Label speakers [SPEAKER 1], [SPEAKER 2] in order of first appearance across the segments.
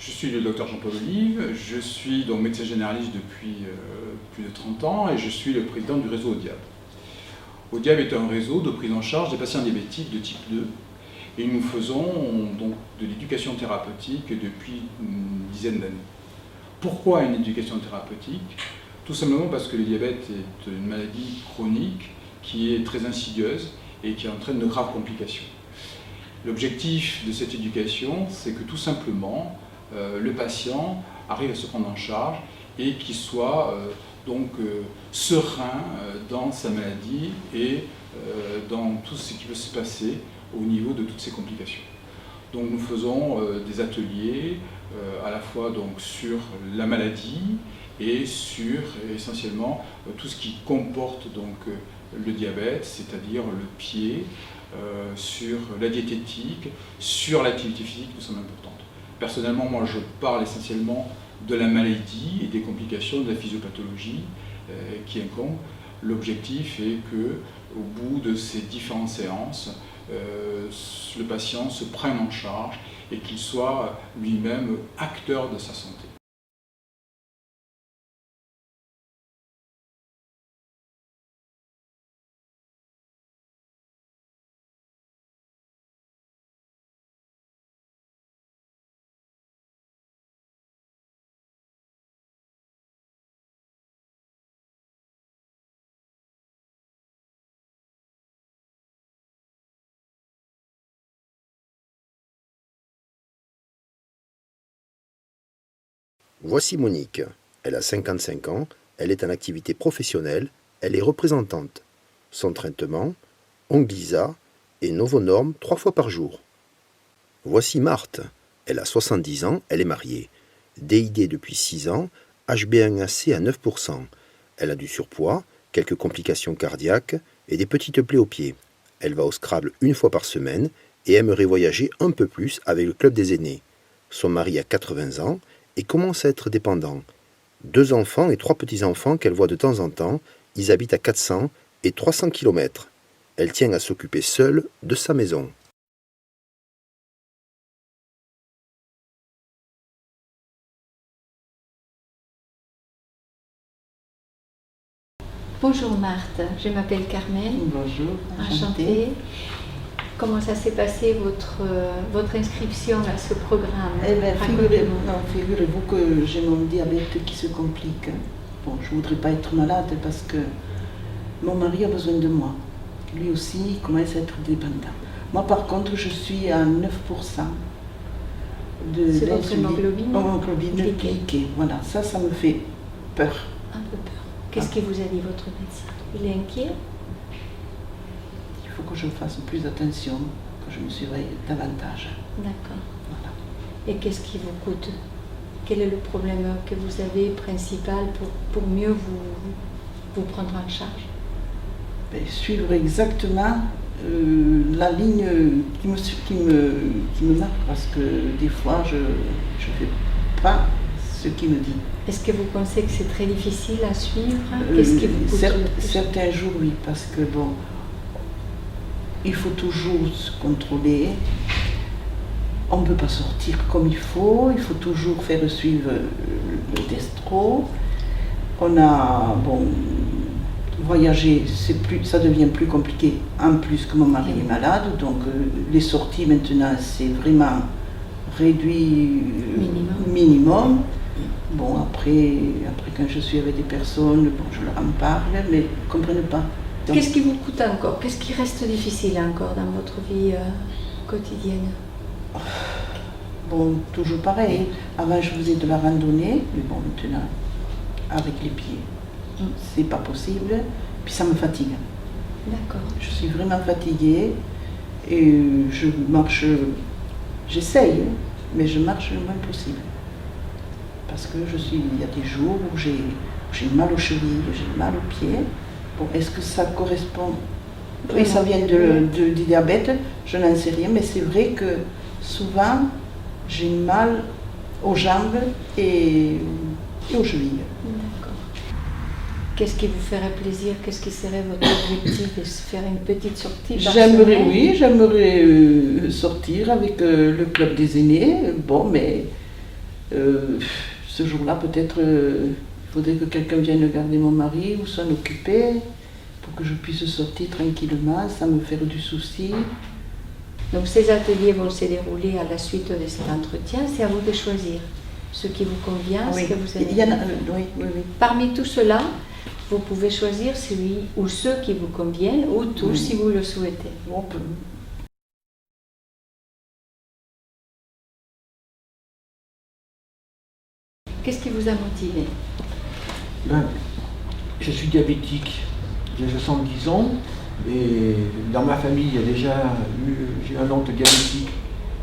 [SPEAKER 1] Je suis le docteur Jean-Paul Olive, je suis donc médecin généraliste depuis plus de 30 ans et je suis le président du réseau ODIAB. ODIAB est un réseau de prise en charge des patients diabétiques de type 2 et nous faisons donc de l'éducation thérapeutique depuis une dizaine d'années. Pourquoi une éducation thérapeutique? Tout simplement parce que le diabète est une maladie chronique qui est très insidieuse et qui entraîne de graves complications. L'objectif de cette éducation, c'est que tout simplement, le patient arrive à se prendre en charge et qu'il soit serein dans sa maladie et dans tout ce qui peut se passer au niveau de toutes ces complications. Donc nous faisons des ateliers à la fois donc, sur la maladie et sur essentiellement tout ce qui comporte donc, le diabète, c'est-à-dire le pied, sur la diététique, sur l'activité physique, tout ça est importante. Personnellement, moi je parle essentiellement de la maladie et des complications de la physiopathologie qui incombent. L'objectif est que, au bout de ces différentes séances, le patient se prenne en charge et qu'il soit lui-même acteur de sa santé.
[SPEAKER 2] Voici Monique. Elle a 55 ans, elle est en activité professionnelle, elle est représentante. Son traitement, Onglisa et Novonorm 3 fois par jour. Voici Marthe. Elle a 70 ans, elle est mariée. DID depuis 6 ans, HbA1c à 9%. Elle a du surpoids, quelques complications cardiaques et des petites plaies aux pieds. Elle va au Scrabble 1 fois par semaine et aimerait voyager un peu plus avec le club des aînés. Son mari a 80 ans et commence à être dépendant. 2 enfants et 3 petits-enfants qu'elle voit de temps en temps, ils habitent à 400 et 300 km. Elle tient à s'occuper seule de sa maison.
[SPEAKER 3] Bonjour Marthe, je m'appelle Carmen.
[SPEAKER 4] Bonjour,
[SPEAKER 3] Enchantée. Comment ça s'est passé votre inscription à ce programme?
[SPEAKER 4] Eh bien, figurez-vous que j'ai mon diabète qui se complique. Bon, je ne voudrais pas être malade parce que mon mari a besoin de moi. Lui aussi, il commence à être dépendant. Moi, par contre, je suis à 9%
[SPEAKER 3] C'est votre hémoglobine
[SPEAKER 4] glyquée. Voilà, ça me fait peur.
[SPEAKER 3] Un peu peur. Qu'est-ce qu'il vous a dit votre médecin? Il est inquiet?
[SPEAKER 4] Il faut que je fasse plus attention, que je me surveille davantage.
[SPEAKER 3] D'accord.
[SPEAKER 4] Voilà.
[SPEAKER 3] Et qu'est-ce qui vous coûte? Quel est le problème que vous avez principal pour mieux vous prendre en charge?
[SPEAKER 4] Suivre exactement la ligne qui me marque, parce que des fois je ne fais pas ce qu'il me dit.
[SPEAKER 3] Est-ce que vous pensez que c'est très difficile à suivre? Qu'est-ce qui vous coûte?
[SPEAKER 4] Certains jours, oui, parce que bon, il faut toujours se contrôler. On ne peut pas sortir comme il faut toujours faire suivre le destro. On a, bon, voyager, ça devient plus compliqué, en plus que mon mari est malade, donc les sorties maintenant, c'est vraiment réduit minimum. Bon, après quand je suis avec des personnes, bon, je leur en parle, mais ils ne comprennent pas. Donc,
[SPEAKER 3] qu'est-ce qui vous coûte encore? Qu'est-ce qui reste difficile encore dans votre vie quotidienne?
[SPEAKER 4] Bon, toujours pareil. Avant, je faisais de la randonnée, mais bon, maintenant, avec les pieds, c'est pas possible. Puis ça me fatigue.
[SPEAKER 3] D'accord.
[SPEAKER 4] Je suis vraiment fatiguée et je marche, j'essaye, mais je marche le moins possible. Parce que il y a des jours où j'ai mal aux chevilles, j'ai mal aux pieds. Bon, est-ce que ça correspond? Oui, ça vient du diabète, je n'en sais rien, mais c'est vrai que souvent j'ai mal aux jambes et aux chevilles.
[SPEAKER 3] D'accord. Qu'est-ce qui vous ferait plaisir? Qu'est-ce qui serait votre objectif de se faire une petite sortie par semaine?
[SPEAKER 4] J'aimerais sortir avec le club des aînés. Bon, mais Ce jour-là, peut-être, il faudrait que quelqu'un vienne garder mon mari ou s'en occuper pour que je puisse sortir tranquillement sans me faire du souci.
[SPEAKER 3] Donc ces ateliers vont se dérouler à la suite de cet entretien. C'est à vous de choisir ce qui vous convient, ce que vous aimez.
[SPEAKER 4] Il y en a, oui.
[SPEAKER 3] Parmi tout cela, vous pouvez choisir celui ou ceux qui vous conviennent, ou tous si vous le souhaitez.
[SPEAKER 4] On peut.
[SPEAKER 3] Qu'est-ce qui vous a motivé?
[SPEAKER 5] Je suis diabétique, j'ai 70 ans et dans ma famille, il y a déjà j'ai un oncle diabétique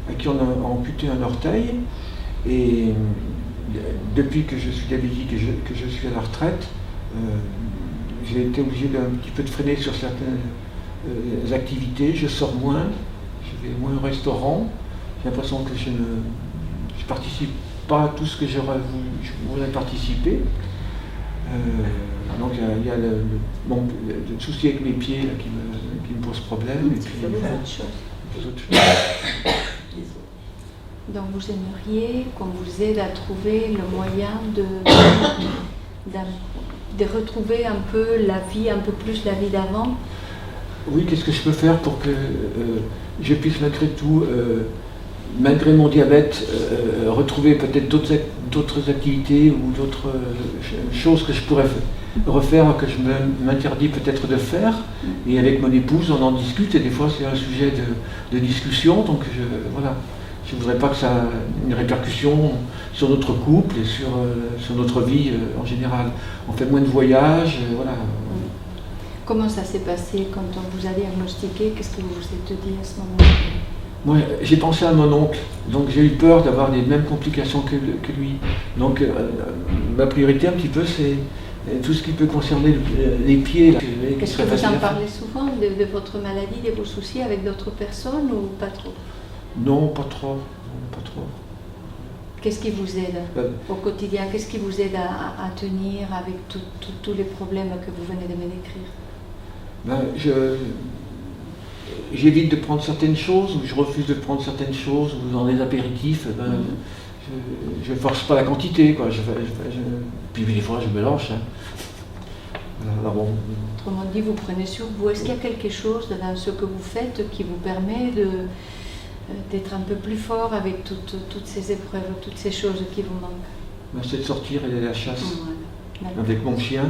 [SPEAKER 5] à qui on a amputé un orteil et depuis que je suis diabétique et que je suis à la retraite, j'ai été obligé d'un petit peu de freiner sur certaines activités, je sors moins, je vais moins au restaurant, j'ai l'impression que je participe pas à tout ce que je voudrais participer. Donc il y a le souci avec mes pieds là, qui me pose problème. Et puis,
[SPEAKER 3] autre chose. Donc vous aimeriez qu'on vous aide à trouver le moyen de retrouver un peu la vie, un peu plus la vie d'avant?
[SPEAKER 5] Oui, qu'est-ce que je peux faire pour que je puisse malgré tout, malgré mon diabète, retrouver peut-être d'autres activités ou d'autres choses que je pourrais refaire, que je m'interdis peut-être de faire. Et avec mon épouse, on en discute et des fois c'est un sujet de discussion. Donc voilà, je ne voudrais pas que ça ait une répercussion sur notre couple et sur notre vie en général. On fait moins de voyages, voilà.
[SPEAKER 3] Comment ça s'est passé quand on vous a diagnostiqué? Qu'est-ce que vous vous êtes dit à ce moment-là?
[SPEAKER 5] Moi, j'ai pensé à mon oncle, donc j'ai eu peur d'avoir les mêmes complications que lui. Donc ma priorité un petit peu, c'est tout ce qui peut concerner les pieds.
[SPEAKER 3] Est-ce que vous en parlez souvent de votre maladie, de vos soucis avec d'autres personnes ou pas trop?
[SPEAKER 5] Non, pas trop. Non, pas trop.
[SPEAKER 3] Qu'est-ce qui vous aide au quotidien? Qu'est-ce qui vous aide à tenir avec tous les problèmes que vous venez de me décrire?
[SPEAKER 5] J'évite de prendre certaines choses, ou je refuse de prendre certaines choses, ou dans les apéritifs, je ne force pas la quantité, quoi. Puis des fois je me lâche. Alors bon.
[SPEAKER 3] Autrement dit, vous prenez sur vous. Est-ce qu'il y a quelque chose dans ce que vous faites qui vous permet d'être un peu plus fort avec toutes ces épreuves, toutes ces choses qui vous manquent?
[SPEAKER 5] C'est de sortir et d'aller à la chasse avec mon chien,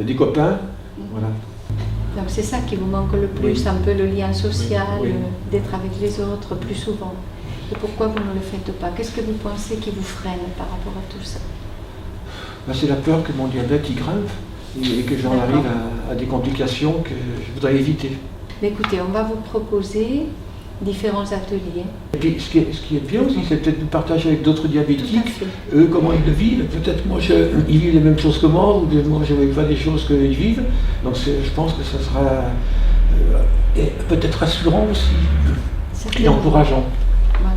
[SPEAKER 3] des
[SPEAKER 5] copains, voilà.
[SPEAKER 3] Donc c'est ça qui vous manque le plus, un peu le lien social,
[SPEAKER 5] oui.
[SPEAKER 3] D'être avec les autres plus souvent. Et pourquoi vous ne le faites pas? Qu'est-ce que vous pensez qui vous freine par rapport à tout ça?
[SPEAKER 5] C'est la peur que mon diabète y grimpe et que j'en arrive à des complications que je voudrais éviter.
[SPEAKER 3] Mais écoutez, on va vous proposer différents ateliers.
[SPEAKER 5] Et puis ce qui est bien aussi, c'est peut-être de partager avec d'autres diabétiques, eux comment ils le vivent. Peut-être moi ils vivent les mêmes choses que moi, ou moi je ne vis pas des choses qu'ils vivent. Donc je pense que ça sera peut-être rassurant aussi et encourageant.
[SPEAKER 3] Voilà.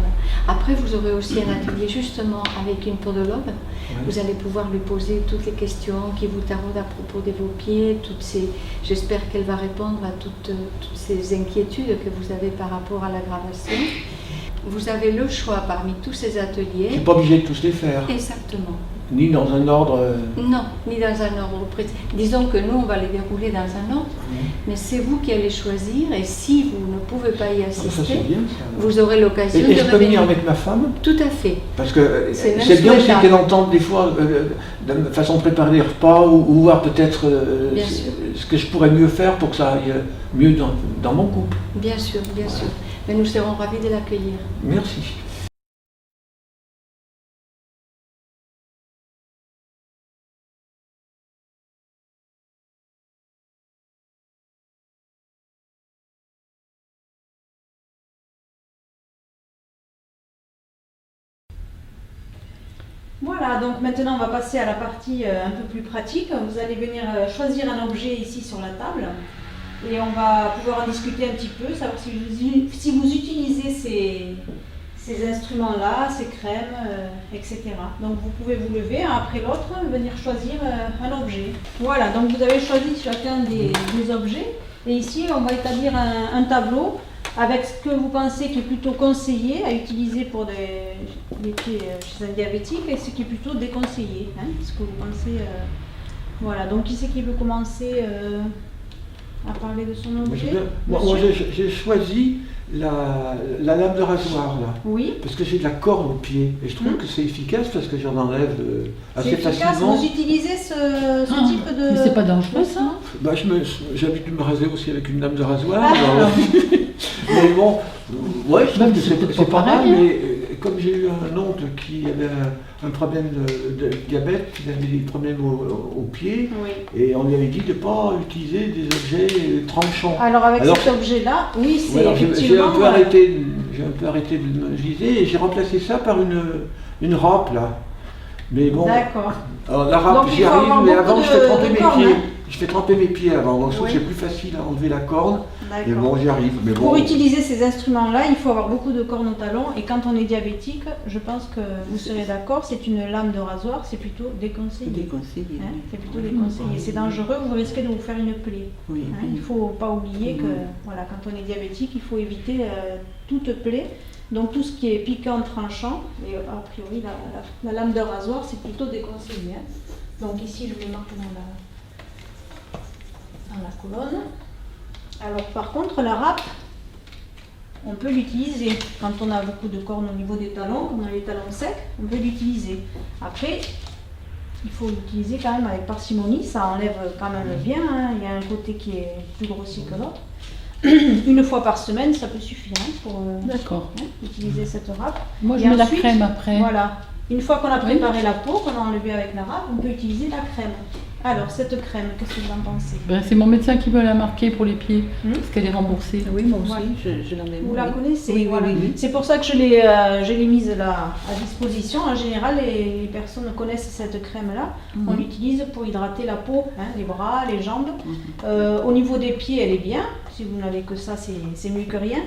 [SPEAKER 3] Après, vous aurez aussi un atelier justement avec une podologue. Ouais. Vous allez pouvoir lui poser toutes les questions qui vous taraudent à propos de vos pieds. J'espère qu'elle va répondre à toutes ces inquiétudes que vous avez par rapport à l'aggravation. Vous avez le choix parmi tous ces ateliers.
[SPEAKER 5] Je ne suis pas obligé de tous les faire.
[SPEAKER 3] Exactement.
[SPEAKER 5] Ni dans un ordre...
[SPEAKER 3] Non, ni dans un ordre précis. Disons que nous, on va les dérouler dans un ordre, mais c'est vous qui allez choisir, et si vous ne pouvez pas y assister,
[SPEAKER 5] bien, ça.
[SPEAKER 3] Vous aurez l'occasion de
[SPEAKER 5] revenir. Et je peux venir avec ma femme?
[SPEAKER 3] Tout à fait.
[SPEAKER 5] Parce que c'est bien aussi qu'elle entende des fois, de façon de préparer les repas, ou voir peut-être ce que je pourrais mieux faire pour que ça aille mieux dans mon couple.
[SPEAKER 3] Bien sûr, bien sûr. Mais nous serons ravis de l'accueillir.
[SPEAKER 5] Merci.
[SPEAKER 6] Voilà, donc maintenant on va passer à la partie un peu plus pratique. Vous allez venir choisir un objet ici sur la table et on va pouvoir en discuter un petit peu, savoir si vous utilisez ces instruments-là, ces crèmes, etc. Donc vous pouvez vous lever un après l'autre, venir choisir un objet. Voilà, donc vous avez choisi chacun des objets et ici on va établir un tableau avec ce que vous pensez qui est plutôt conseillé à utiliser pour les pieds chez un diabétique et ce qui est plutôt déconseillé. Hein, ce que vous pensez. Voilà, donc qui c'est qui veut commencer à parler de son objet?
[SPEAKER 5] Moi, j'ai choisi la lame de rasoir là.
[SPEAKER 6] Oui.
[SPEAKER 5] Parce que j'ai de la corde au pied et je trouve que c'est efficace parce que j'en enlève assez
[SPEAKER 6] C'est efficace,
[SPEAKER 5] facilement.
[SPEAKER 6] vous utilisez ce type de...
[SPEAKER 7] Mais c'est pas dangereux ça?
[SPEAKER 5] Bah, j'ai l'habitude de me raser aussi avec une lame de rasoir. Alors, mais bon, ouais, je trouve que c'est pas mal,
[SPEAKER 7] pareil, hein.
[SPEAKER 5] mais comme j'ai eu un oncle qui avait un problème de diabète, qui avait des problèmes au pied,
[SPEAKER 6] Oui.
[SPEAKER 5] et on lui avait dit de ne pas utiliser des objets tranchants.
[SPEAKER 6] Alors avec cet objet-là, oui, c'est
[SPEAKER 5] Ouais, alors
[SPEAKER 6] effectivement...
[SPEAKER 5] j'ai un peu arrêté de me giser et j'ai remplacé ça par une râpe là. Mais bon,
[SPEAKER 6] D'accord.
[SPEAKER 5] alors, la râpe
[SPEAKER 6] Donc, il
[SPEAKER 5] j'y
[SPEAKER 6] faut
[SPEAKER 5] arrive,
[SPEAKER 6] avoir
[SPEAKER 5] mais
[SPEAKER 6] beaucoup
[SPEAKER 5] avant je fais tremper
[SPEAKER 6] de
[SPEAKER 5] mes
[SPEAKER 6] cordes,
[SPEAKER 5] pieds.
[SPEAKER 6] hein.
[SPEAKER 5] Je fais tremper mes pieds avant, donc je trouve
[SPEAKER 6] Oui.
[SPEAKER 5] que c'est plus facile à enlever la corde. Et
[SPEAKER 6] D'accord.
[SPEAKER 5] bon, j'y arrive. Mais bon,
[SPEAKER 6] Pour utiliser ces instruments-là, il faut avoir beaucoup de cornes au talon et quand on est diabétique, je pense que vous serez d'accord, c'est une lame de rasoir, c'est plutôt déconseillé.
[SPEAKER 4] Déconseillé.
[SPEAKER 6] Hein, c'est plutôt déconseillé. C'est dangereux, vous risquez de vous faire une plaie.
[SPEAKER 4] Oui.
[SPEAKER 6] Hein, il ne faut pas oublier que voilà, quand on est diabétique, il faut éviter toute plaie. Donc tout ce qui est piquant, tranchant, et a priori la lame de rasoir, c'est plutôt déconseillé. Hein. Donc ici, je le marque dans la colonne. Alors par contre, la râpe, on peut l'utiliser quand on a beaucoup de cornes au niveau des talons, comme on a les talons secs, on peut l'utiliser. Après, il faut l'utiliser quand même avec parcimonie, ça enlève quand même bien, hein. Il y a un côté qui est plus grossier que l'autre. Une fois par semaine, ça peut suffire hein, pour
[SPEAKER 7] D'accord.
[SPEAKER 6] utiliser cette râpe.
[SPEAKER 7] Moi je
[SPEAKER 6] Et
[SPEAKER 7] mets la
[SPEAKER 6] ensuite,
[SPEAKER 7] crème après.
[SPEAKER 6] Voilà. Une fois qu'on a préparé la peau, qu'on a enlevé avec la râpe, on peut utiliser la crème. Alors, cette crème, qu'est-ce que vous en pensez?
[SPEAKER 7] Ben, c'est mon médecin qui me l'a marqué pour les pieds,
[SPEAKER 6] Hmm.
[SPEAKER 7] parce qu'elle est remboursée.
[SPEAKER 4] Oui, moi aussi,
[SPEAKER 6] Voilà.
[SPEAKER 4] je la mets.
[SPEAKER 6] Vous la connaissez,
[SPEAKER 4] Oui,
[SPEAKER 6] voilà.
[SPEAKER 4] oui, oui.
[SPEAKER 6] C'est pour ça que je l'ai mise là à disposition. En général, les personnes connaissent cette crème-là. On l'utilise pour hydrater la peau, hein, les bras, les jambes. Au niveau des pieds, elle est bien. Si vous n'avez que ça, c'est mieux que rien.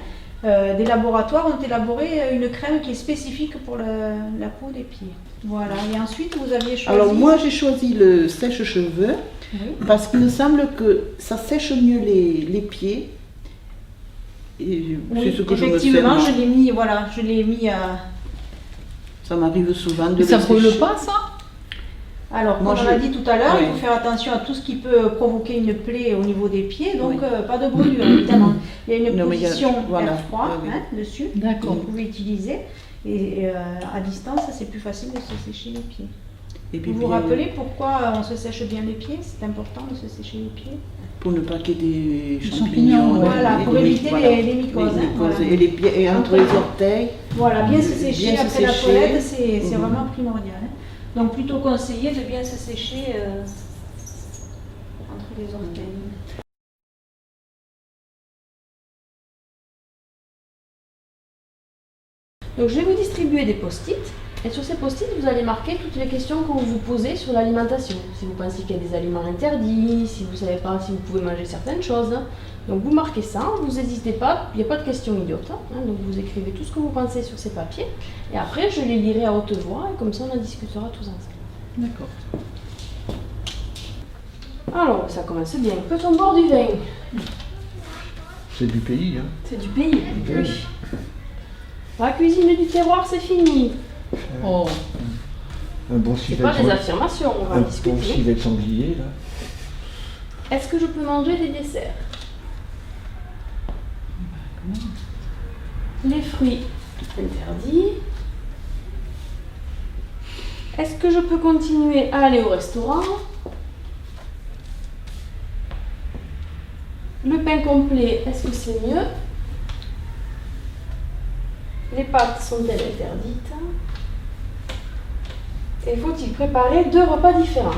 [SPEAKER 6] Des laboratoires ont élaboré une crème qui est spécifique pour la peau des pieds. Voilà. Et ensuite, vous aviez choisi...
[SPEAKER 4] Alors moi j'ai choisi le sèche-cheveux
[SPEAKER 6] Oui.
[SPEAKER 4] parce qu'il me semble que ça sèche mieux les pieds. Et
[SPEAKER 6] Oui,
[SPEAKER 4] c'est ce que je me
[SPEAKER 6] effectivement,
[SPEAKER 4] sers,
[SPEAKER 6] je l'ai mis, voilà, je l'ai mis à...
[SPEAKER 4] ça m'arrive souvent de
[SPEAKER 7] Mais ça
[SPEAKER 4] le
[SPEAKER 7] brûle
[SPEAKER 4] sécher.
[SPEAKER 7] pas ça?
[SPEAKER 6] Alors,
[SPEAKER 4] Moi,
[SPEAKER 6] comme on l'a dit tout à l'heure, il
[SPEAKER 4] oui.
[SPEAKER 6] faut faire attention à tout ce qui peut provoquer une plaie au niveau des pieds, donc pas de brûlure évidemment. Il y a une
[SPEAKER 4] Non, mais il y a-
[SPEAKER 6] position
[SPEAKER 4] voilà.
[SPEAKER 6] air froid
[SPEAKER 4] Oui, oui.
[SPEAKER 6] hein, dessus, que
[SPEAKER 7] D'accord.
[SPEAKER 6] vous pouvez utiliser, et à distance, c'est plus facile de se sécher les pieds.
[SPEAKER 4] Et puis
[SPEAKER 6] Vous vous
[SPEAKER 4] bien,
[SPEAKER 6] rappelez pourquoi on se sèche bien les pieds? C'est important de se sécher les pieds.
[SPEAKER 4] pour ne pas qu'il y ait des
[SPEAKER 7] champignons,
[SPEAKER 4] champignons.
[SPEAKER 7] ouais.
[SPEAKER 6] Voilà, pour éviter les mycoses, hein, voilà.
[SPEAKER 4] Et les pieds et entre les orteils.
[SPEAKER 6] Voilà, bien se sécher
[SPEAKER 4] Bien se
[SPEAKER 6] après la
[SPEAKER 4] sécher.
[SPEAKER 6] toilette, c'est
[SPEAKER 4] Mhm.
[SPEAKER 6] vraiment primordial. Hein. Donc plutôt conseillé de bien se sécher entre les orteils.
[SPEAKER 8] Donc je vais vous distribuer des post-it et sur ces post-it vous allez marquer toutes les questions que vous vous posez sur l'alimentation. Si vous pensez qu'il y a des aliments interdits, si vous ne savez pas si vous pouvez manger certaines choses. Donc vous marquez ça, vous n'hésitez pas, il n'y a pas de questions idiotes. Hein, donc vous écrivez tout ce que vous pensez sur ces papiers et après je les lirai à haute voix et comme ça on en discutera tous ensemble.
[SPEAKER 7] D'accord.
[SPEAKER 8] Alors ça commence bien. Peut-on boire du vin?
[SPEAKER 5] c'est du pays. Hein.
[SPEAKER 8] C'est du pays. Oui. La cuisine du terroir c'est fini.
[SPEAKER 7] Oh,
[SPEAKER 5] Un bon
[SPEAKER 8] C'est
[SPEAKER 5] civet
[SPEAKER 8] pas des
[SPEAKER 5] de
[SPEAKER 8] affirmations, on va
[SPEAKER 5] un
[SPEAKER 8] en
[SPEAKER 5] bon
[SPEAKER 8] discuter.
[SPEAKER 5] civet de sanglier là.
[SPEAKER 8] Est-ce que je peux manger des desserts? Les fruits, interdits. Est-ce que je peux continuer à aller au restaurant? Le pain complet, est-ce que c'est mieux? Les pâtes sont-elles interdites? Et faut-il préparer 2 repas différents?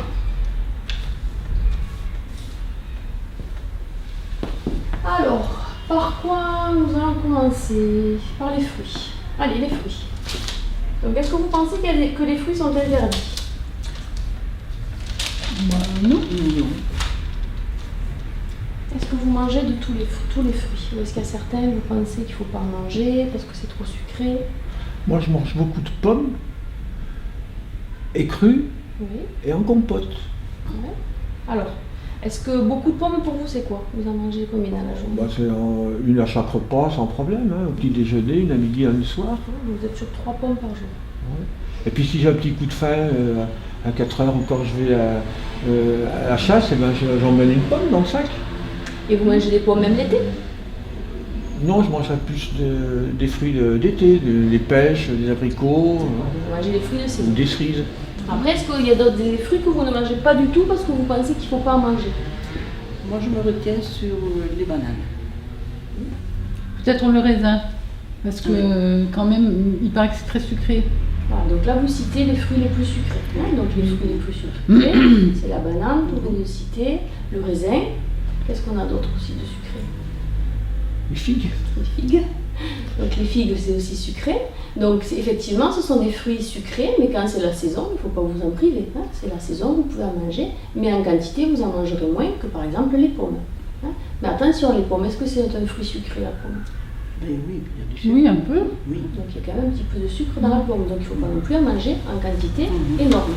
[SPEAKER 8] Alors, par quoi nous allons commencer? Par les fruits. Allez, les fruits. Donc, est-ce que vous pensez que les fruits sont interdits?
[SPEAKER 7] bah, non.
[SPEAKER 8] Est-ce que vous mangez de tous les fruits? Ou est-ce qu'il y a certains, vous pensez qu'il ne faut pas en manger parce que c'est trop sucré?
[SPEAKER 5] Moi je mange beaucoup de pommes, et crues
[SPEAKER 8] Oui.
[SPEAKER 5] et en compote.
[SPEAKER 8] Ouais. Alors, Est-ce que beaucoup de pommes pour vous, c'est quoi? Vous en mangez combien dans la journée?
[SPEAKER 5] Bah, c'est une à chaque repas sans problème, hein. Au petit déjeuner, une à midi, une le soir.
[SPEAKER 8] Vous êtes sur 3 pommes par jour.
[SPEAKER 5] Et puis si j'ai un petit coup de faim à 4 heures ou quand je vais à la chasse, eh ben, j'emmène une pomme dans le sac.
[SPEAKER 8] Et vous mangez des pommes même l'été?
[SPEAKER 5] Non, je mangerai plus des fruits d'été, des pêches, des abricots,
[SPEAKER 8] Vous mangez des fruits de
[SPEAKER 5] ou
[SPEAKER 8] saison.
[SPEAKER 5] des cerises.
[SPEAKER 8] Après, est-ce qu'il y a des fruits que vous ne mangez pas du tout parce que vous pensez qu'il ne faut pas en manger?
[SPEAKER 4] Moi, je me retiens sur les bananes.
[SPEAKER 7] Peut-être le raisin. Parce que quand même, il paraît que c'est très sucré.
[SPEAKER 8] Voilà, donc là, vous citez les fruits les plus sucrés. Hein, donc les fruits les plus sucrés, c'est la banane, que vous venez de citer, le raisin. Qu'est-ce qu'on a d'autre aussi de sucré?
[SPEAKER 5] Les figues.
[SPEAKER 8] Les figues. Donc les figues, c'est aussi sucré. Donc effectivement, ce sont des fruits sucrés, mais quand c'est la saison, il ne faut pas vous en priver. Hein. C'est la saison, vous pouvez en manger, mais en quantité, vous en mangerez moins que par exemple les pommes. Hein. Mais attention, les pommes, est-ce que c'est un fruit sucré, la pomme?
[SPEAKER 4] Ben oui, il y a du sucre.
[SPEAKER 7] Oui, un peu.
[SPEAKER 4] Oui.
[SPEAKER 8] Donc il y a quand même un petit peu de sucre dans la pomme, donc il ne faut pas non plus en manger en quantité énorme.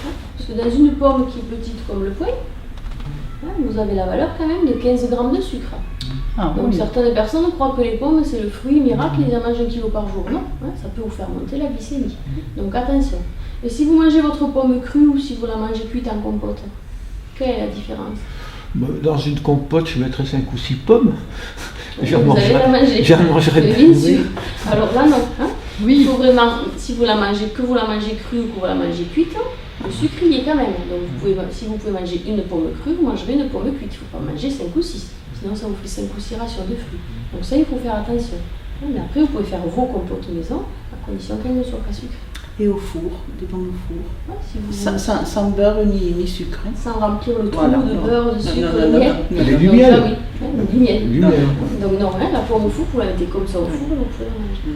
[SPEAKER 8] Hein. Parce que dans une pomme qui est petite comme le poing, hein, vous avez la valeur quand même de 15 grammes de sucre.
[SPEAKER 7] Ah,
[SPEAKER 8] Donc
[SPEAKER 7] oui.
[SPEAKER 8] certaines personnes croient que les pommes c'est le fruit miracle, ils en mangent 1 kilo par jour. Non, hein, ça peut vous faire monter la glycémie. Donc attention. Et si vous mangez votre pomme crue ou si vous la mangez cuite en compote, quelle est la différence?
[SPEAKER 5] Dans une compote, je mettrais 5 ou 6 pommes.
[SPEAKER 8] Vous allez la manger.
[SPEAKER 5] J'en mangerai
[SPEAKER 8] Mais
[SPEAKER 5] bien.
[SPEAKER 8] bien sûr. Alors là non. Hein. Il
[SPEAKER 7] Oui,
[SPEAKER 8] faut vraiment, si vous la mangez, que vous la mangez crue ou que vous la mangez cuite, le sucre y est quand même. Donc si vous pouvez manger une pomme crue, vous mangerez une pomme cuite. Il ne faut pas manger 5 ou 6. Sinon ça vous fait 5 ou 6 rations de fruits. Donc ça il faut faire attention. Mais après vous pouvez faire vos compotes maison, à condition qu'elles ne soient pas sucrées.
[SPEAKER 4] Et au four, des pommes au four.
[SPEAKER 8] Ouais, si vous,
[SPEAKER 4] Sans beurre ni sucre. Hein.
[SPEAKER 8] sans remplir le trou
[SPEAKER 4] Voilà,
[SPEAKER 8] de
[SPEAKER 4] non.
[SPEAKER 8] beurre, de
[SPEAKER 4] Non,
[SPEAKER 8] sucre,
[SPEAKER 4] non,
[SPEAKER 8] de
[SPEAKER 4] non,
[SPEAKER 8] miel.
[SPEAKER 4] non, non.
[SPEAKER 5] Avec du
[SPEAKER 8] Donc
[SPEAKER 5] miel.
[SPEAKER 8] là, oui, hein, du miel.
[SPEAKER 5] Du miel.
[SPEAKER 8] Donc non, hein, la pomme au four, vous la mettez comme ça au four, donc vous pouvez la manger.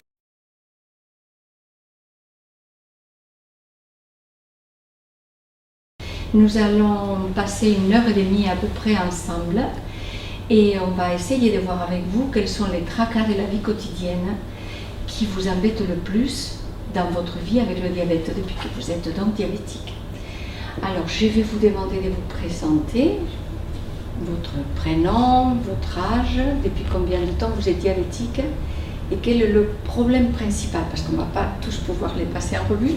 [SPEAKER 3] Nous allons passer 1h30 à peu près ensemble et on va essayer de voir avec vous quels sont les tracas de la vie quotidienne qui vous embêtent le plus dans votre vie avec le diabète depuis que vous êtes donc diabétique. Alors je vais vous demander de vous présenter, votre prénom, votre âge, depuis combien de temps vous êtes diabétique et quel est le problème principal, parce qu'on ne va pas tous pouvoir les passer en revue,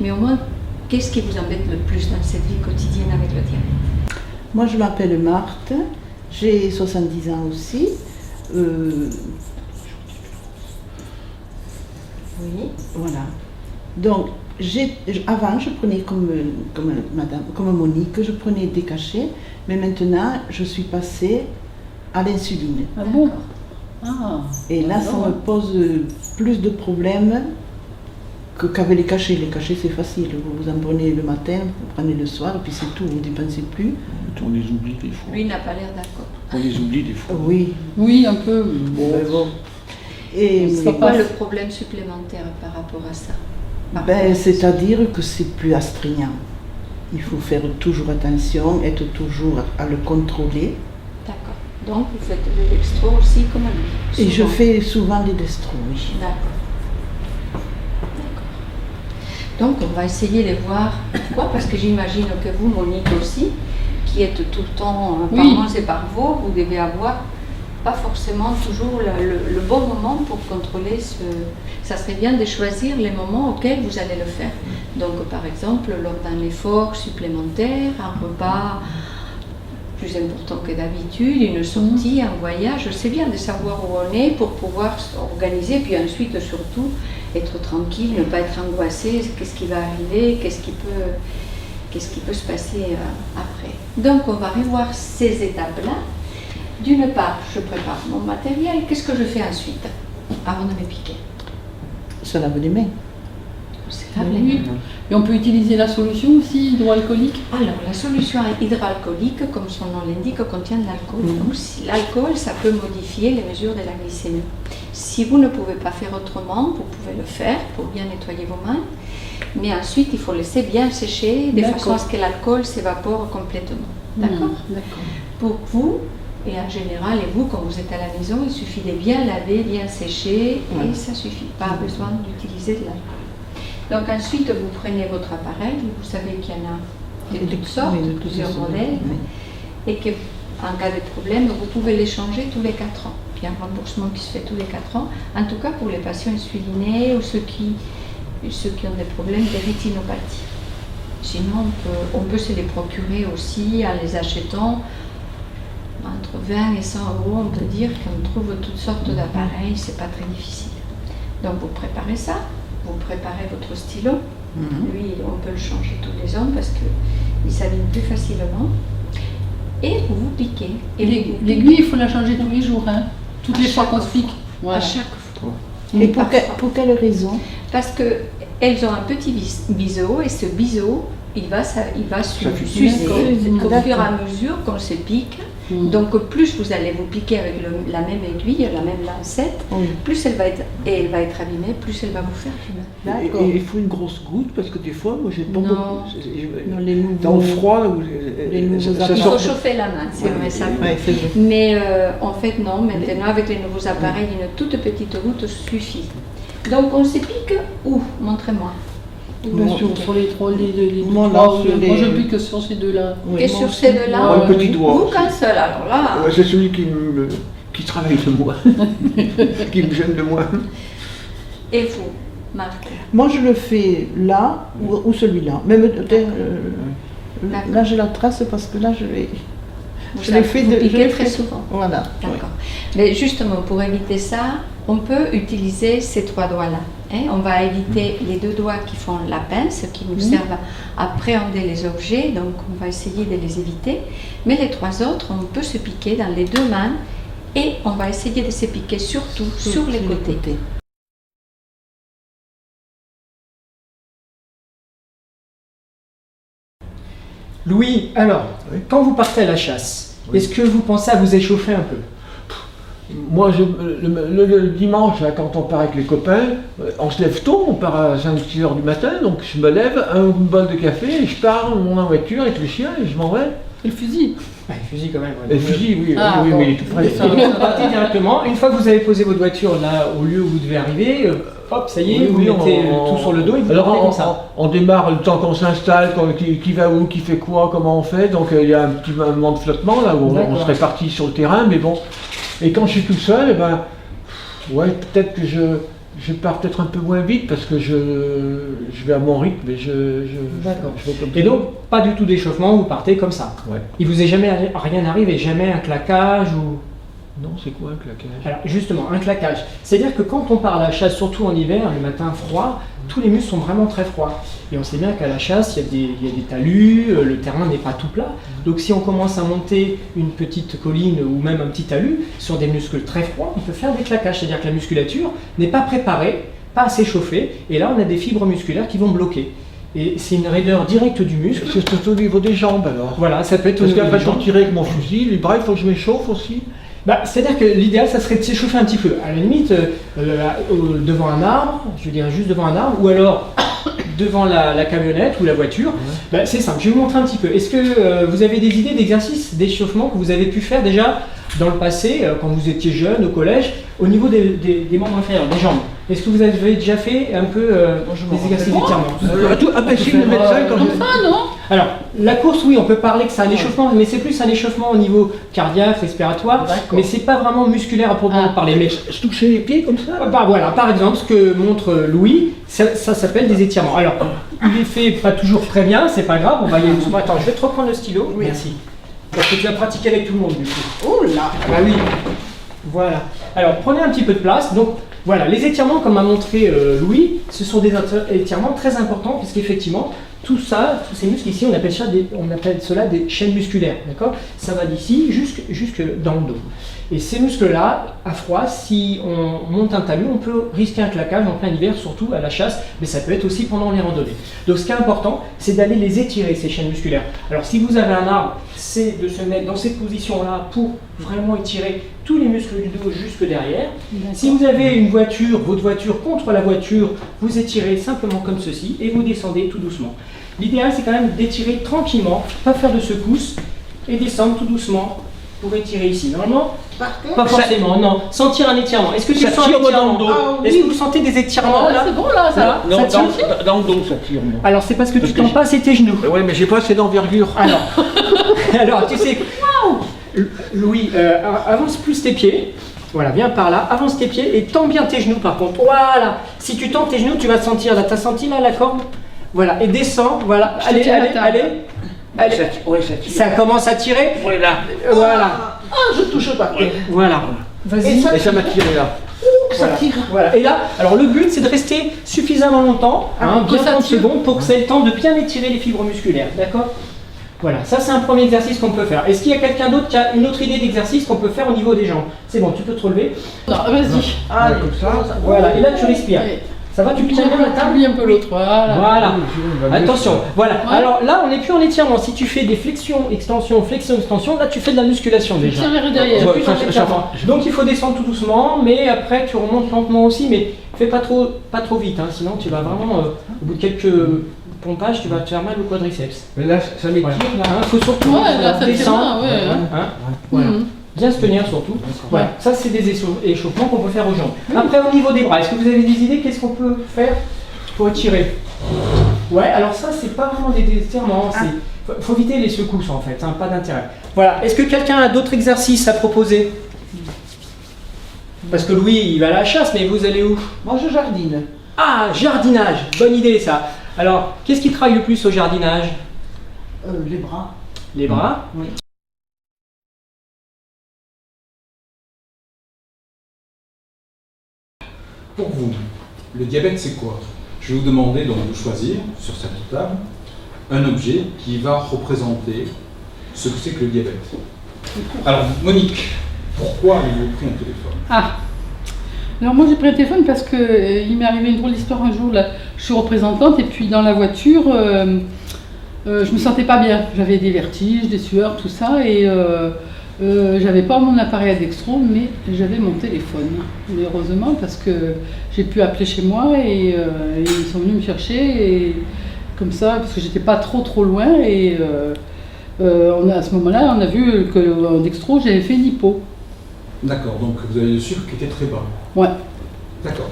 [SPEAKER 3] mais au moins qu'est-ce qui vous embête le plus dans cette vie quotidienne avec le diabète?
[SPEAKER 4] Moi, je m'appelle Marthe, j'ai 70 ans aussi.
[SPEAKER 8] Oui.
[SPEAKER 4] Voilà. Donc, avant, je prenais comme Monique, je prenais des cachets, mais maintenant, je suis passée à l'insuline.
[SPEAKER 7] ah bon. Ah.
[SPEAKER 4] Et là, ça me pose plus de problèmes qu'avec les cachets. Les cachets, c'est facile. Vous en prenez le matin, vous prenez le soir, et puis c'est tout, vous ne dépensez plus.
[SPEAKER 5] On les oublie des fois.
[SPEAKER 3] Lui n'a pas l'air d'accord.
[SPEAKER 5] On les oublie des fois.
[SPEAKER 4] Oui,
[SPEAKER 7] Oui, un peu.
[SPEAKER 4] mais bon. Et
[SPEAKER 3] C'est quoi le problème supplémentaire par rapport à ça?
[SPEAKER 4] c'est-à-dire que c'est plus astreignant. Il faut faire toujours attention, être toujours à le contrôler.
[SPEAKER 3] D'accord. Donc vous faites de l'extra aussi comme lui?
[SPEAKER 4] Et je
[SPEAKER 3] souvent.
[SPEAKER 4] fais souvent des destros, oui.
[SPEAKER 3] D'accord. Donc on va essayer de voir pourquoi, parce que j'imagine que vous, Monique aussi, qui êtes tout le temps par
[SPEAKER 7] Oui.
[SPEAKER 3] moi et par vous devez avoir pas forcément toujours le bon moment pour contrôler ce... Ça serait bien de choisir les moments auxquels vous allez le faire. Donc par exemple, lors d'un effort supplémentaire, un repas plus important que d'habitude, une sortie, un voyage, c'est bien de savoir où on est pour pouvoir s'organiser, puis ensuite surtout être tranquille, ne pas être angoissé, qu'est-ce qui va arriver, qu'est-ce qui peut se passer après. Donc on va revoir ces étapes-là. D'une part, je prépare mon matériel, qu'est-ce que je fais ensuite avant de me piquer?
[SPEAKER 4] Se lave les mains.
[SPEAKER 3] C'est la blé.
[SPEAKER 7] Oui. Et on peut utiliser la solution aussi hydroalcoolique.
[SPEAKER 3] Alors, la solution hydroalcoolique, comme son nom l'indique, contient de l'alcool. Donc, l'alcool, ça peut modifier les mesures de la glycémie. Si vous ne pouvez pas faire autrement, vous pouvez le faire pour bien nettoyer vos mains. Mais ensuite, il faut laisser bien sécher de façon à ce que l'alcool s'évapore complètement. D'accord?
[SPEAKER 7] D'accord.
[SPEAKER 3] Pour vous, et en général, et vous, quand vous êtes à la maison, il suffit de bien laver, bien sécher, et ça suffit. Pas besoin d'utiliser de l'alcool. Donc ensuite, vous prenez votre appareil, vous savez qu'il y en a de toutes sortes,
[SPEAKER 4] Oui, de toutes
[SPEAKER 3] plusieurs
[SPEAKER 4] sortes,
[SPEAKER 3] modèles.
[SPEAKER 4] oui.
[SPEAKER 3] et que en cas de problème, vous pouvez les changer tous les 4 ans. Il y a un remboursement qui se fait tous les 4 ans, en tout cas pour les patients insulinés ou ceux qui ont des problèmes de rétinopathie. Sinon, on peut se les procurer aussi en les achetant entre 20 et 100 euros. On peut dire qu'on trouve toutes sortes d'appareils, c'est pas très difficile. Donc vous préparez ça, vous préparez votre stylo. Lui, on peut le changer tous les ans parce qu'il s'abîme plus facilement. Et vous vous piquez. Et
[SPEAKER 7] L'aiguille, il faut la changer tous les jours, hein. Toutes les fois qu'on se pique.
[SPEAKER 3] À
[SPEAKER 7] Voilà.
[SPEAKER 3] chaque fois.
[SPEAKER 4] Et pour quelle raison?
[SPEAKER 3] Parce qu'elles ont un petit biseau et ce biseau, il va s'user au fur et à mesure qu'on se pique. Donc plus vous allez vous piquer avec la même aiguille, la même lancette, plus elle va être abîmée, plus elle va vous faire du mal.
[SPEAKER 5] Et il faut une grosse goutte parce que des fois, moi j'ai pas
[SPEAKER 3] Non.
[SPEAKER 5] beaucoup. Dans le froid,
[SPEAKER 3] Il faut chauffer la main, c'est vrai ça. Mais en fait non, maintenant avec les nouveaux appareils, une toute petite goutte suffit. Donc on se pique où? Montrez-moi.
[SPEAKER 7] Bien sûr, sur les trois,
[SPEAKER 4] Moi,
[SPEAKER 7] moi je
[SPEAKER 4] les-
[SPEAKER 7] pique sur ces deux-là.
[SPEAKER 3] Et sur ces deux-là,
[SPEAKER 5] Un petit doigt.
[SPEAKER 3] vous qu'un seul, alors là.
[SPEAKER 5] C'est celui qui travaille de moi, qui me gêne de moi.
[SPEAKER 3] Et vous, Marc?
[SPEAKER 4] Moi, je le fais là ou celui-là. Même là, j'ai la trace parce que là, je l'ai. Je l'ai fait
[SPEAKER 3] vous
[SPEAKER 4] je
[SPEAKER 3] piquez
[SPEAKER 4] l'ai
[SPEAKER 3] très
[SPEAKER 4] fait-
[SPEAKER 3] souvent.
[SPEAKER 4] Voilà.
[SPEAKER 3] D'accord. Mais justement, pour éviter ça, on peut utiliser ces 3 doigts-là. Hein. On va éviter les 2 doigts qui font la pince, qui nous servent à appréhender les objets, donc on va essayer de les éviter. Mais les 3 autres, on peut se piquer dans les 2 mains et on va essayer de se piquer surtout sur les côtés.
[SPEAKER 9] Louis, alors, quand vous partez à la chasse, est-ce que vous pensez à vous échauffer un peu?
[SPEAKER 5] Moi, le dimanche, là, quand on part avec les copains, on se lève tôt, on part à 5-6 heures du matin, donc je me lève, un bol de café, et je pars en voiture avec le chien et je m'en vais.
[SPEAKER 7] Et le fusil.
[SPEAKER 9] Ouais, fusil quand même.
[SPEAKER 5] Et le fusil, oui,
[SPEAKER 7] Ah,
[SPEAKER 5] oui,
[SPEAKER 7] bon.
[SPEAKER 5] mais il est tout frais.
[SPEAKER 9] Et donc vous partez directement, une fois que vous avez posé votre voiture là au lieu où vous devez arriver, hop, ça y est, vous mettez tout sur le dos et vous partez comme ça.
[SPEAKER 5] On démarre le temps qu'on s'installe, qui va où, qui fait quoi, comment on fait. Donc il y a un petit moment de flottement là où on se répartit sur le terrain, mais bon. Et quand je suis tout seul, eh ben, ouais, peut-être que je pars peut-être un peu moins vite parce que je vais à mon rythme et
[SPEAKER 9] D'accord.
[SPEAKER 5] je vais comme
[SPEAKER 9] Et
[SPEAKER 5] ça.
[SPEAKER 9] donc, pas du tout d'échauffement, vous partez comme ça.
[SPEAKER 5] Ouais.
[SPEAKER 9] Il vous est jamais rien arrivé, jamais un claquage ou...
[SPEAKER 5] Non, c'est quoi un claquage?
[SPEAKER 9] Alors justement, un claquage. C'est-à-dire que quand on part à la chasse, surtout en hiver, le matin froid, tous les muscles sont vraiment très froids. Et on sait bien qu'à la chasse, il y a des talus, le terrain n'est pas tout plat. Donc si on commence à monter une petite colline ou même un petit talus sur des muscles très froids, on peut faire des claquages. C'est-à-dire que la musculature n'est pas préparée, pas assez chauffée. Et là, on a des fibres musculaires qui vont bloquer. Et c'est une raideur directe du muscle.
[SPEAKER 5] C'est tout au niveau des jambes alors.
[SPEAKER 9] Voilà, ça peut être au
[SPEAKER 5] Parce
[SPEAKER 9] niveau
[SPEAKER 5] qu'après
[SPEAKER 9] des
[SPEAKER 5] pour
[SPEAKER 9] jambes.
[SPEAKER 5] tirer avec mon fusil, les bras, il faut que je m'échauffe aussi.
[SPEAKER 9] Bah, c'est-à-dire que l'idéal, ça serait de s'échauffer un petit peu. À la limite, devant un arbre, je dirais juste devant un arbre, ou alors devant la camionnette ou la voiture. Bah, c'est simple, je vais vous montrer un petit peu. Est-ce que vous avez des idées d'exercices d'échauffement que vous avez pu faire déjà dans le passé, quand vous étiez jeune, au collège, au niveau des membres inférieurs, des jambes? Est-ce que vous avez déjà fait un peu des exercices d'étirement?
[SPEAKER 5] Ah ben si, le médecin, quand
[SPEAKER 7] Comme
[SPEAKER 5] je...
[SPEAKER 7] ça, non?
[SPEAKER 9] Alors, la course, oui, on peut parler que c'est un échauffement, mais c'est plus un échauffement au niveau cardiaque, respiratoire, mais c'est pas vraiment musculaire à proprement parler. Mais
[SPEAKER 5] se toucher les pieds comme ça.
[SPEAKER 9] bah, voilà, par exemple, ce que montre Louis, ça s'appelle des étirements. Alors, il est fait pas toujours très bien, c'est pas grave, on va y aller doucement. Attends, je vais te reprendre le stylo. Merci. Parce que tu as pratiqué avec tout le monde, du coup.
[SPEAKER 4] Oh là!
[SPEAKER 9] Ah oui. Voilà. Alors, prenez un petit peu de place. Donc, voilà, les étirements, comme a montré Louis, ce sont des étirements très importants, puisqu'effectivement, tout ça, tous ces muscles ici, on appelle cela des chaînes musculaires, d'accord? Ça va d'ici jusque dans le dos. Et ces muscles-là, à froid, si on monte un talus, on peut risquer un claquage en plein hiver, surtout à la chasse, mais ça peut être aussi pendant les randonnées. Donc ce qui est important, c'est d'aller les étirer, ces chaînes musculaires. Alors si vous avez un arbre, c'est de se mettre dans cette position-là pour vraiment étirer tous les muscles du dos jusque derrière. Si vous avez une voiture, votre voiture contre la voiture, vous étirez simplement comme ceci et vous descendez tout doucement. L'idéal, c'est quand même d'étirer tranquillement, pas faire de secousses et descendre tout doucement pour étirer ici. Normalement, pas forcément, non. Sentir un étirement. Est-ce que tu
[SPEAKER 5] Ça
[SPEAKER 9] sens un
[SPEAKER 5] tire dans
[SPEAKER 9] étirement?
[SPEAKER 5] le dos.
[SPEAKER 9] Est-ce que vous sentez des étirements là?
[SPEAKER 7] C'est bon là, ça.
[SPEAKER 9] Là, ça tire?
[SPEAKER 5] Dans le dos, ça tire, moi.
[SPEAKER 9] Alors c'est parce que tu tends pas assez tes genoux.
[SPEAKER 5] Ouais, mais j'ai pas assez d'envergure.
[SPEAKER 9] Alors tu sais, Louis, avance plus tes pieds. Voilà, viens par là, avance tes pieds et tends bien tes genoux par contre. Voilà, si tu tends tes genoux, tu vas sentir là. T'as senti là la corde? Voilà, et descends, voilà. Allez,
[SPEAKER 7] tiens la
[SPEAKER 9] allez,
[SPEAKER 7] table.
[SPEAKER 9] allez. Allez.
[SPEAKER 4] Ouais, ça tire.
[SPEAKER 9] Ça commence à tirer.
[SPEAKER 4] Voilà.
[SPEAKER 9] Voilà.
[SPEAKER 4] Ah, je touche pas.
[SPEAKER 9] Voilà. Vas-y.
[SPEAKER 5] Et ça m'a tiré là.
[SPEAKER 4] Ça
[SPEAKER 9] Voilà.
[SPEAKER 4] tire.
[SPEAKER 9] Voilà. Et là, alors le but c'est de rester suffisamment longtemps, bien
[SPEAKER 7] que ça
[SPEAKER 9] 30
[SPEAKER 7] tire.
[SPEAKER 9] secondes, pour que ça ait le temps de bien étirer les fibres musculaires. D'accord? Voilà, ça c'est un premier exercice qu'on peut faire. Est-ce qu'il y a quelqu'un d'autre qui a une autre idée d'exercice qu'on peut faire au niveau des jambes? C'est bon, tu peux te relever.
[SPEAKER 7] Non, vas-y.
[SPEAKER 4] Allez,
[SPEAKER 5] Comme ça.
[SPEAKER 9] Voilà, et là tu respires.
[SPEAKER 7] Allez.
[SPEAKER 9] Ça va, tu tiens bien la table?
[SPEAKER 7] Oublie un peu l'autre. Voilà.
[SPEAKER 9] Voilà. Attention, voilà.
[SPEAKER 7] Ouais.
[SPEAKER 9] Alors là, on n'est plus en étirement. Si tu fais des flexions, extensions, là tu fais de la musculation déjà.
[SPEAKER 7] Tiens vers derrière.
[SPEAKER 9] Ouais, ça, donc il faut descendre tout doucement, mais après tu remontes lentement aussi, mais fais pas trop vite, hein, sinon tu vas vraiment, au bout de quelques pompages, tu vas te faire mal au quadriceps.
[SPEAKER 5] Mais là, ça m'étire
[SPEAKER 9] Voilà.
[SPEAKER 5] là.
[SPEAKER 9] Hein, faut surtout
[SPEAKER 7] Ouais, là, ça tire
[SPEAKER 9] descendre,
[SPEAKER 7] bien, ouais, hein.
[SPEAKER 9] hein, voilà.
[SPEAKER 7] Mhm.
[SPEAKER 9] Bien se tenir surtout. Voilà. Ça c'est des échauffements qu'on peut faire aux jambes. Après au niveau des bras, est-ce que vous avez des idées? Qu'est-ce qu'on peut faire pour étirer? Ouais, alors ça c'est pas vraiment des étirements, faut éviter les secousses en fait, hein, pas d'intérêt. Voilà, est-ce que quelqu'un a d'autres exercices à proposer? Parce que Louis il va à la chasse, mais vous allez où?
[SPEAKER 4] Moi, je jardine.
[SPEAKER 9] Ah, jardinage, bonne idée ça. Alors, qu'est-ce qui travaille le plus au jardinage?
[SPEAKER 4] Les bras.
[SPEAKER 9] Les bras?
[SPEAKER 4] Oui.
[SPEAKER 1] Pour vous, le diabète c'est quoi? Je vais vous demander donc de choisir sur cette table un objet qui va représenter ce que c'est que le diabète. Alors Monique, pourquoi avez-vous pris un téléphone?
[SPEAKER 7] Ah. Alors moi j'ai pris un téléphone parce que il m'est arrivé une drôle d'histoire un jour. Là, je suis représentante et puis dans la voiture, je me sentais pas bien. J'avais des vertiges, des sueurs, tout ça et j'avais pas mon appareil à dextro, mais j'avais mon téléphone. Mais heureusement parce que j'ai pu appeler chez moi et ils sont venus me chercher et comme ça parce que j'étais pas trop loin et à ce moment-là on a vu que en dextro j'avais fait une hypo.
[SPEAKER 1] D'accord, donc vous avez le sucre qui était très bas.
[SPEAKER 7] Ouais.
[SPEAKER 1] D'accord.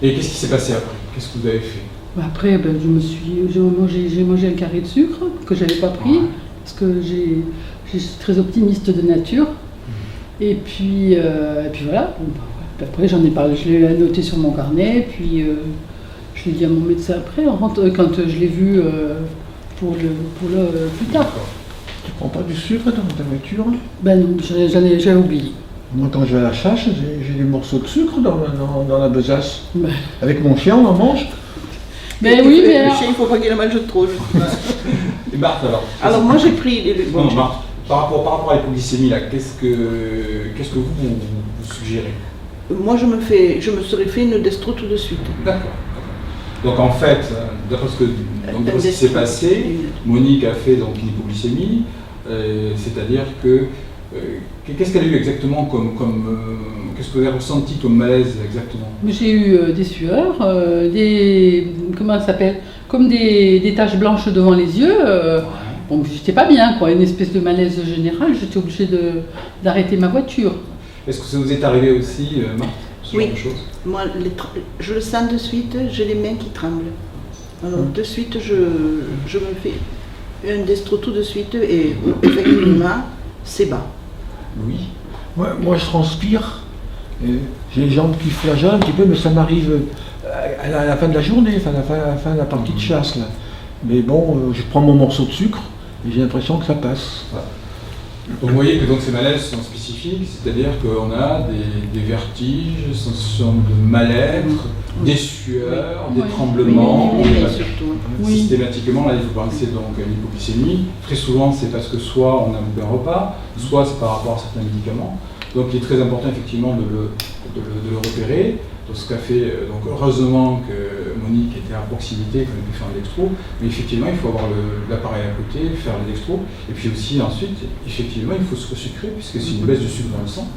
[SPEAKER 1] Et qu'est-ce qui s'est passé après? Qu'est-ce que vous avez fait?
[SPEAKER 7] Après, j'ai mangé un carré de sucre que j'avais pas pris parce que je suis très optimiste de nature. Et puis voilà. Bon, bah, ouais. Après, j'en ai parlé, je l'ai noté sur mon carnet. Puis je l'ai dit à mon médecin après, quand je l'ai vu pour le plus tard.
[SPEAKER 5] Tu prends pas du sucre dans ta voiture?
[SPEAKER 7] Ben non, j'avais oublié.
[SPEAKER 5] Moi, quand je vais à la chasse, j'ai des morceaux de sucre dans la besace.
[SPEAKER 7] Ben,
[SPEAKER 5] Avec mon chien, on en mange.
[SPEAKER 7] ben oui, mais
[SPEAKER 4] Le
[SPEAKER 7] alors-
[SPEAKER 4] chien, il faut pas qu'il en mange trop.
[SPEAKER 1] Et Marthe alors?
[SPEAKER 4] Alors, moi, j'ai pris. Bon,
[SPEAKER 1] Non, Marthe, par rapport à l'hypoglycémie, là, qu'est-ce que vous suggérez?
[SPEAKER 4] moi, je me serais fait une destro tout de suite.
[SPEAKER 1] D'accord. Donc en fait, d'après ce qui s'est passé, Monique a fait donc une hypoglycémie, c'est-à-dire que qu'est-ce qu'elle a eu exactement qu'est-ce que vous avez ressenti comme malaise exactement?
[SPEAKER 7] J'ai eu des sueurs, comment ça s'appelle? Comme des taches blanches devant les yeux. Bon, j'étais pas bien, quoi, une espèce de malaise général. J'étais obligée d'arrêter ma voiture.
[SPEAKER 1] Est-ce que ça vous est arrivé aussi, Marthe, ce
[SPEAKER 4] Oui.
[SPEAKER 1] genre de choses?
[SPEAKER 4] Moi, je le sens de suite, j'ai les mains qui tremblent. Alors, de suite, je me fais un destro tout de suite et effectivement, c'est bas.
[SPEAKER 1] Oui.
[SPEAKER 5] Moi, je transpire. J'ai les jambes qui flageolent un petit peu, mais ça m'arrive à la fin de la journée, à la fin de la partie de chasse. Là. Mais bon, je prends mon morceau de sucre et j'ai l'impression que ça passe.
[SPEAKER 1] Donc vous voyez que donc ces malaises sont spécifiques, c'est-à-dire qu'on a des vertiges, sensations de mal-être, des sueurs, des
[SPEAKER 7] Oui.
[SPEAKER 1] tremblements.
[SPEAKER 4] Oui, surtout.
[SPEAKER 7] Oui.
[SPEAKER 1] Systématiquement, là, il faut penser donc à l'hypoglycémie. Très souvent, c'est parce que soit on a loupé un repas, soit c'est par rapport à certains médicaments. Donc il est très important effectivement de le repérer. Donc, ce qu'a fait, donc heureusement que Monique était à proximité, qu'on a pu faire un dextro, mais effectivement il faut avoir l'appareil à côté, faire le dextro, et puis aussi ensuite, effectivement il faut se resucrer puisque c'est une baisse de sucre dans le sang.